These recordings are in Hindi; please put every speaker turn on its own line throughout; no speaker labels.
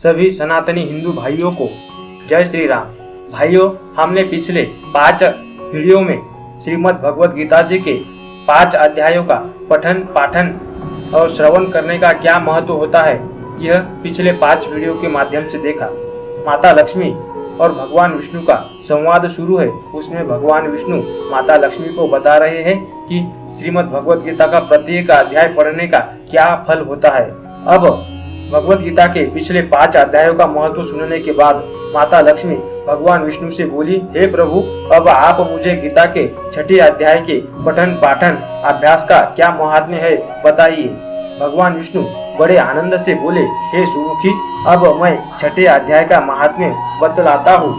सभी सनातनी हिंदू भाइयों को जय श्री राम। भाइयों, हमने पिछले 5 वीडियो में श्रीमद् भगवद गीता जी के 5 अध्यायों का पठन पाठन और श्रवण करने का क्या महत्व होता है, यह पिछले 5 वीडियो के माध्यम से देखा। माता लक्ष्मी और भगवान विष्णु का संवाद शुरू है। उसमें भगवान विष्णु माता लक्ष्मी को बता रहे हैं कि श्रीमद् भगवद गीता का प्रत्येक अध्याय पढ़ने का क्या फल होता है। अब भगवद गीता के पिछले 5 अध्यायों का महत्व सुनने के बाद माता लक्ष्मी भगवान विष्णु से बोली, हे प्रभु, अब आप मुझे गीता के 6 अध्याय के पठन पाठन अभ्यास का क्या महात्म्य है बताइए। भगवान विष्णु बड़े आनंद से बोले, हे सुमुखी, अब मैं 6 अध्याय का महात्म्य बतलाता हूँ,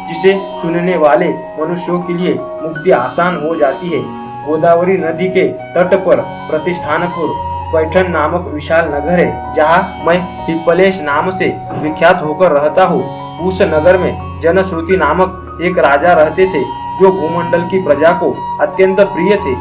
जिसे सुनने वाले मनुष्यों के लिए मुक्ति आसान हो जाती है। गोदावरी नदी के तट पर प्रतिष्ठानपुर पैठन नामक विशाल नगर है, जहाँ मैं पिपलेश नाम से विख्यात होकर रहता हूँ। उस नगर में जनश्रुति नामक एक राजा रहते थे, जो भूमंडल की प्रजा को अत्यंत प्रिय थे।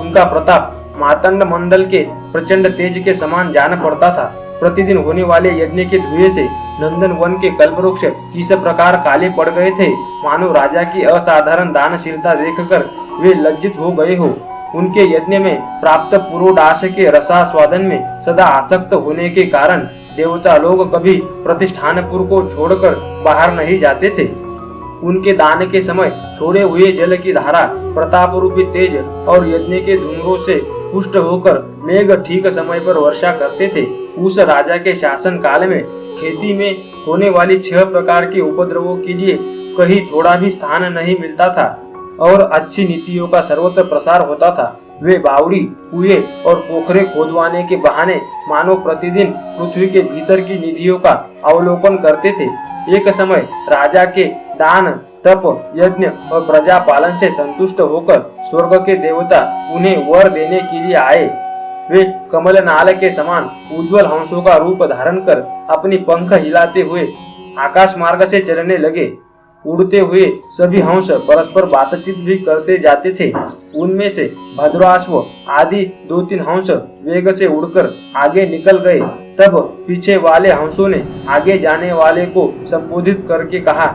उनका प्रताप मातंड मंडल के प्रचंड तेज के समान जान पड़ता था। प्रतिदिन होने वाले यज्ञ के धुएं से नंदन वन के कल्पवृक्ष इस प्रकार काले पड़ गए थे, मानो राजा की असाधारण दानशीलता देखकर वे लज्जित हो गए हो। उनके यज्ञ में प्राप्त पुरोडाश के रसास्वादन में सदा आसक्त होने के कारण देवता लोग कभी प्रतिष्ठानपुर को छोड़कर बाहर नहीं जाते थे। उनके दान के समय छोड़े हुए जल की धारा प्रताप रूपी तेज और यज्ञ के धुमरों से पुष्ट होकर मेघ ठीक समय पर वर्षा करते थे। उस राजा के शासन काल में खेती में होने वाली 6 प्रकार के उपद्रवों के लिए कहीं थोड़ा भी स्थान नहीं मिलता था और अच्छी नीतियों का सर्वत्र प्रसार होता था। वे बावड़ी, कुएं और पोखरे खोदवाने के बहाने मानो प्रतिदिन पृथ्वी के भीतर की निधियों का अवलोकन करते थे। एक समय राजा के दान, तप, यज्ञ और प्रजा पालन से संतुष्ट होकर स्वर्ग के देवता उन्हें वर देने के लिए आए। वे कमल नाल के समान उज्जवल हंसों का रूप धारण कर अपनी पंख हिलाते हुए आकाश मार्ग से चलने लगे। उड़ते हुए सभी हंस परस्पर बातचीत भी करते जाते थे। उनमें से भद्राश्व आदि 2-3 हंस वेग से उड़कर आगे निकल गए। तब पीछे वाले हंसों ने आगे जाने वाले को संबोधित करके कहा,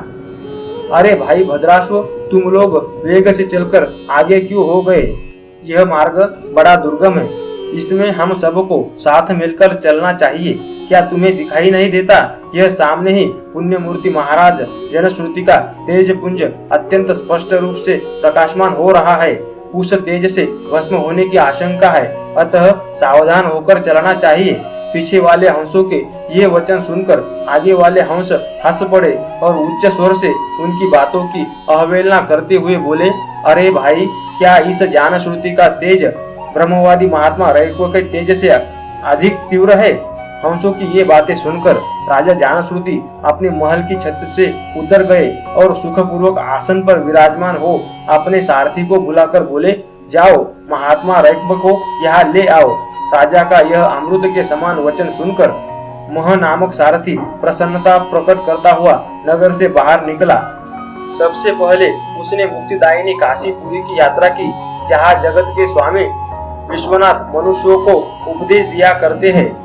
अरे भाई भद्राश्व, तुम लोग वेग से चलकर आगे क्यों हो गए? यह मार्ग बड़ा दुर्गम है, इसमें हम सबको साथ मिलकर चलना चाहिए। क्या तुम्हें दिखाई नहीं देता? यह सामने ही पुण्य मूर्ति महाराज जनश्रुति का तेज पुंज अत्यंत स्पष्ट रूप से प्रकाशमान हो रहा है। उस तेज से भस्म होने की आशंका है, अतः सावधान होकर चलना चाहिए। पीछे वाले हंसों के ये वचन सुनकर आगे वाले हंस हंस पड़े और उच्च स्वर से उनकी बातों की अवहेलना करते हुए बोले, अरे भाई, क्या इस ज्ञान श्रुति का तेज ब्रह्मवादी महात्मा रैक्व के तेज से अधिक तीव्र है? हंसों की ये बातें सुनकर राजा जानश्रुति अपने महल की छत से उतर गए और सुखपूर्वक आसन पर विराजमान हो अपने सारथी को बुलाकर बोले, जाओ, महात्मा रैक्व को यहाँ ले आओ। राजा का यह अमृत के समान वचन सुनकर मह नामक सारथी प्रसन्नता प्रकट करता हुआ नगर से बाहर निकला। सबसे पहले उसने मुक्तिदायिनी काशीपुरी की यात्रा की, जहाँ जगत के स्वामी विश्वनाथ मनुष्यों को उपदेश दिया करते हैं।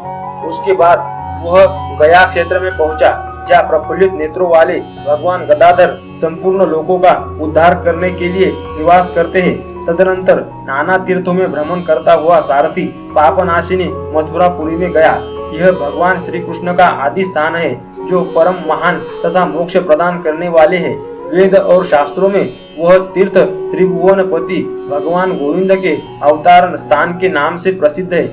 उसके बाद वह गया क्षेत्र में पहुंचा, जहाँ प्रफुल्लित नेत्रों वाले भगवान गदाधर संपूर्ण लोगों का उद्धार करने के लिए निवास करते हैं। तदनंतर नाना तीर्थों में भ्रमण करता हुआ सारथी पापनाशिनी मथुरापुरी में गया। यह भगवान श्री कृष्ण का आदि स्थान है, जो परम महान तथा मोक्ष प्रदान करने वाले हैं। वेद और शास्त्रों में वह तीर्थ त्रिभुवनपति भगवान गोविंद के अवतार स्थान के नाम से प्रसिद्ध है।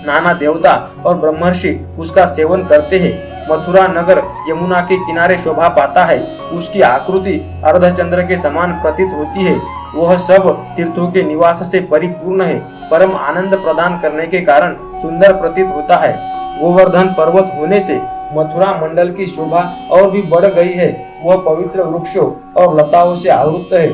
नाना देवता और ब्रह्मर्षि उसका सेवन करते हैं। मथुरा नगर यमुना के किनारे शोभा पाता है। उसकी आकृति अर्धचंद्र के समान प्रतीत होती है। वह सब तीर्थों के निवास से परिपूर्ण है। परम आनंद प्रदान करने के कारण सुंदर प्रतीत होता है। गोवर्धन पर्वत होने से मथुरा मंडल की शोभा और भी बढ़ गई है। वह पवित्र वृक्षों और लताओं से आवृत है।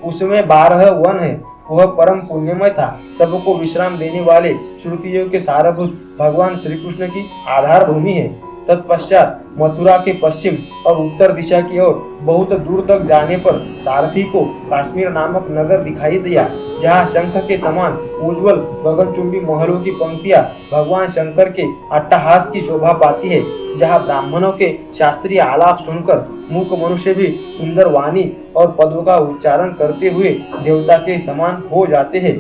उसमें 12 वन है। वह परम पुण्यमय था। सबको विश्राम देने वाले श्रुतियों के सारभूत भगवान श्री कृष्ण की आधार भूमि है। तत्पश्चात मथुरा के पश्चिम और उत्तर दिशा की ओर बहुत दूर तक जाने पर सारथी को काश्मीर नामक नगर दिखाई दिया, जहाँ शंख के समान उज्जवल गगनचुंबी महलों की पंक्तियां भगवान शंकर के अट्टहास की शोभा पाती है। जहाँ ब्राह्मणों के शास्त्रीय आलाप सुनकर मूक मनुष्य भी सुंदर वाणी और पदों का उच्चारण करते हुए देवता के समान हो जाते हैं,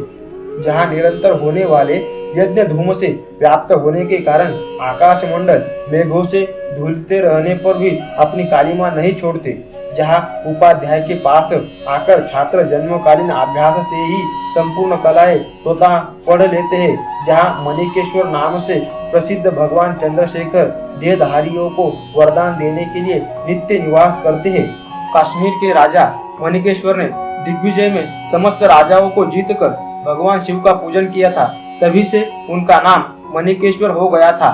जहाँ निरंतर होने वाले यज्ञ धूम से व्याप्त होने के कारण आकाश मंडल मेघों से धुलते रहने पर भी अपनी कालिमा नहीं छोड़ते, जहाँ उपाध्याय के पास आकर छात्र जन्मकालीन अभ्यास से ही संपूर्ण कलाएं स्वतः पढ़ लेते हैं, जहाँ मणिकेश्वर नाम से प्रसिद्ध भगवान चंद्रशेखर देहधारियों को वरदान देने के लिए नित्य निवास करते हैं। कश्मीर के राजा मणिकेश्वर ने दिग्विजय में समस्त राजाओं को जीतकर भगवान शिव का पूजन किया था, तभी से उनका नाम मणिकेश्वर हो गया था।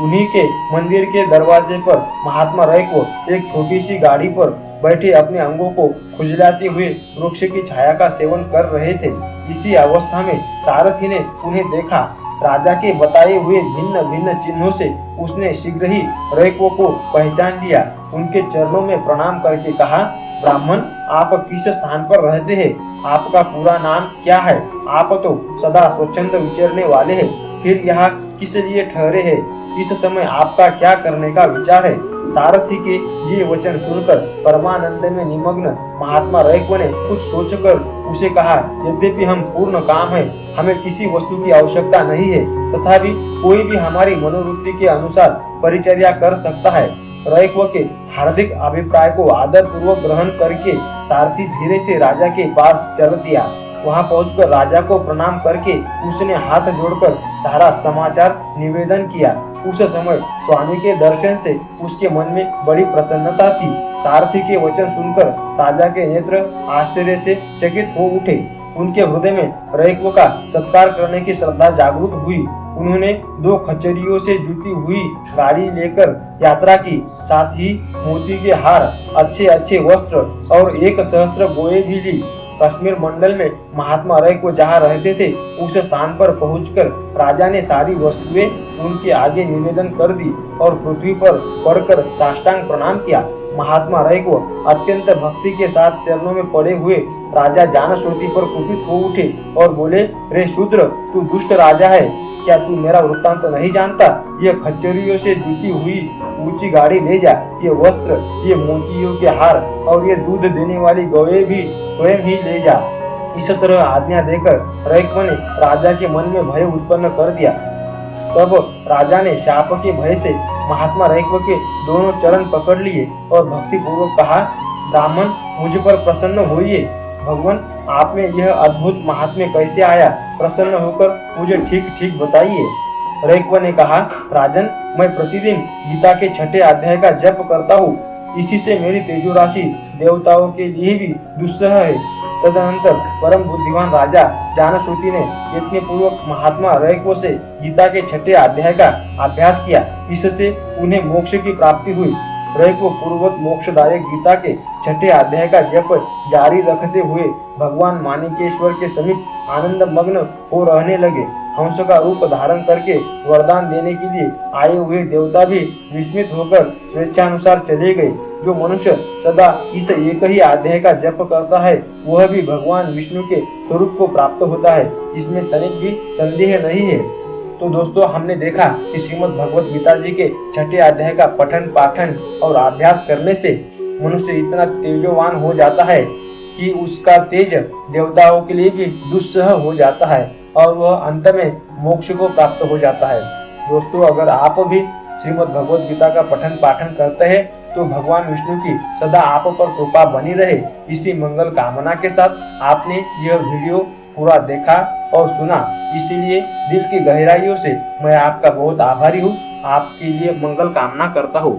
उन्हीं के मंदिर के दरवाजे पर महात्मा रैक्व एक छोटी सी गाड़ी पर बैठे अपने अंगों को खुजलाते हुए वृक्ष की छाया का सेवन कर रहे थे। इसी अवस्था में सारथी ने उन्हें देखा। राजा के बताए हुए भिन्न भिन्न चिन्हों से उसने शीघ्र ही रैक्व को पहचान लिया। उनके चरणों में प्रणाम करके कहा, ब्राह्मण, आप किस स्थान पर रहते हैं? आपका पूरा नाम क्या है? आप तो सदा स्वच्छंद विचरने वाले हैं, फिर यहाँ किस लिए ठहरे हैं? इस समय आपका क्या करने का विचार है? सारथी के ये वचन सुनकर परमानंद में निमग्न महात्मा रैक्व ने कुछ सोचकर उसे कहा, यद्यपि हम पूर्ण काम है, हमें किसी वस्तु की आवश्यकता नहीं है, तथापि कोई भी हमारी मनोवृत्ति के अनुसार परिचर्या कर सकता है। रैक्व के हार्दिक अभिप्राय को आदर पूर्वक ग्रहण करके सारथी धीरे से राजा के पास चल दिया। वहां पहुंचकर राजा को प्रणाम करके उसने हाथ जोड़कर सारा समाचार निवेदन किया। उस समय स्वामी के दर्शन से उसके मन में बड़ी प्रसन्नता थी। सारथी के वचन सुनकर राजा के नेत्र आश्चर्य से चकित हो उठे। उनके हृदय में रैक्व का सत्कार करने की श्रद्धा जागृत हुई। उन्होंने 2 खच्चरियों से जुटी हुई गाड़ी लेकर यात्रा की, साथ ही मोती के हार, अच्छे अच्छे वस्त्र और 1 सहस्त्र गोए भी ली। कश्मीर मंडल में महात्मा रैक्व जहाँ रहते थे, उस स्थान पर पहुंचकर राजा ने सारी वस्तुएं उनके आगे निवेदन कर दी और पृथ्वी पर पड़कर साष्टांग प्रणाम किया। महात्मा रैक्व अत्यंत भक्ति के साथ चरणों में पड़े हुए राजा जानश्रुति पर कुपित हो उठे और बोले, रे शूद्र, तू दुष्ट राजा है, क्या तू मेरा वृत्तांत नहीं जानता? ये खच्चरियों से जुटी हुई ऊंची गाड़ी ले जा, ये वस्त्र, ये मोतियों के हार और ये दूध देने वाली गौएं भी स्वयं ही ले जा। इस तरह आज्ञा देकर रैक्व ने राजा के मन में भय उत्पन्न कर दिया। तब राजा ने शाप के भय से महात्मा रैक्व के दोनों चरण पकड़ लिए और भक्ति पूर्वक कहा, ब्राह्मण, मुझ पर प्रसन्न होइए। भगवान, आप में यह अद्भुत महात्म्य कैसे आया? प्रसन्न होकर मुझे ठीक ठीक बताइए। रैक्व ने कहा, राजन, मैं प्रतिदिन गीता के 6ठे अध्याय का जप करता हूँ। इसी से मेरी तेजो राशि देवताओं के लिए भी दुस्सह है। तदनंतर परम बुद्धिमान राजा जानश्रुति ने यत्न पूर्वक महात्मा रैक्व से गीता के 6ठे अध्याय का अभ्यास किया। इससे उन्हें मोक्ष की प्राप्ति हुई। रैक्व पूर्ववत मोक्षदायक गीता के 6ठे अध्याय का जप जारी रखते हुए भगवान माणिकेश्वर के समीप आनंद मग्न हो रहने लगे। हंस का रूप धारण करके वरदान देने के लिए आए हुए देवता भी विस्मित होकर स्वेच्छानुसार चले गए। जो मनुष्य सदा इस एक ही अध्याय का जप करता है, वह भी भगवान विष्णु के स्वरूप को प्राप्त होता है, इसमें तनिक भी संदेह नहीं है। तो दोस्तों, हमने देखा कि श्रीमद् भगवत गीता जी के 6ठे अध्याय का पठन पाठन और अभ्यास करने से मनुष्य इतना तेजोवान हो जाता है कि उसका तेज देवताओं के लिए भी दुस्सह हो जाता है और वह अंत में मोक्ष को प्राप्त हो जाता है। दोस्तों, अगर आप भी श्रीमद् भगवत गीता का पठन पाठन करते हैं तो भगवान विष्णु की सदा आप पर कृपा बनी रहे, इसी मंगल कामना के साथ आपने यह वीडियो पूरा देखा और सुना, इसीलिए दिल की गहराइयों से मैं आपका बहुत आभारी हूँ। आपके लिए मंगल कामना करता हूँ।